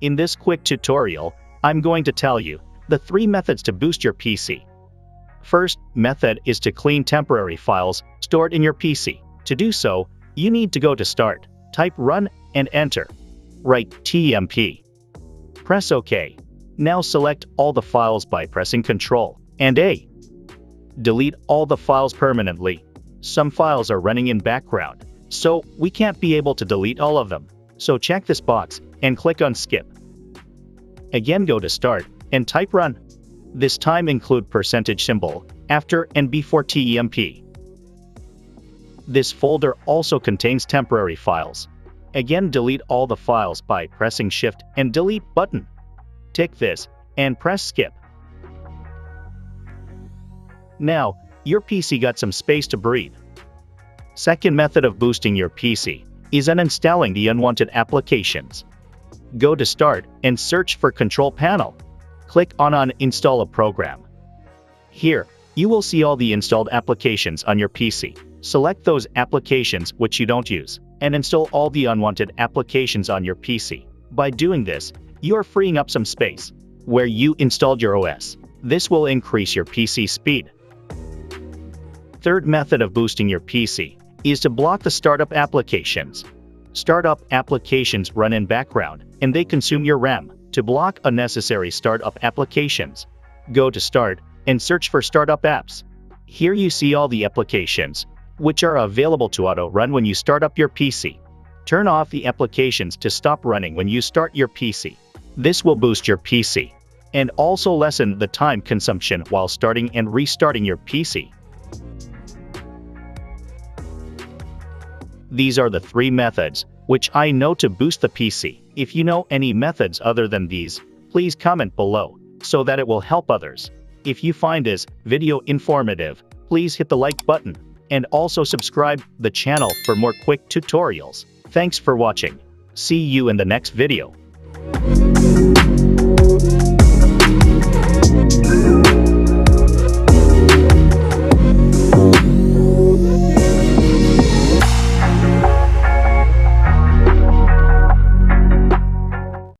In this quick tutorial, I'm going to tell you the 3 methods to boost your PC. First method is to clean temporary files stored in your PC. To do so, you need to go to Start, type Run, and enter. Write TMP. Press OK. Now select all the files by pressing Ctrl and A. Delete all the files permanently. Some files are running in background, so we can't be able to delete all of them. So check this box and click on Skip. Again, go to Start and type Run. This time include %symbol after and before TMP. This folder also contains temporary files. Again, delete all the files by pressing Shift and Delete button. Tick this and press Skip. Now, your PC got some space to breathe. Second method of boosting your PC is uninstalling the unwanted applications. Go to Start and search for Control Panel. Click on Uninstall a program. Here, you will see all the installed applications on your PC. Select those applications which you don't use, and install all the unwanted applications on your PC. By doing this, you are freeing up some space where you installed your OS. This will increase your PC speed. Third method of boosting your PC is to block the startup applications. Startup applications run in background, and they consume your RAM. To block unnecessary startup applications, go to Start and search for Startup Apps. Here you see all the applications which are available to auto-run when you start up your PC. Turn off the applications to stop running when you start your PC. This will boost your PC and also lessen the time consumption while starting and restarting your PC. These are the 3 methods which I know to boost the PC. If you know any methods other than these, please comment below so that it will help others. If you find this video informative, please hit the like button and also subscribe the channel for more quick tutorials. Thanks for watching. See you in the next video.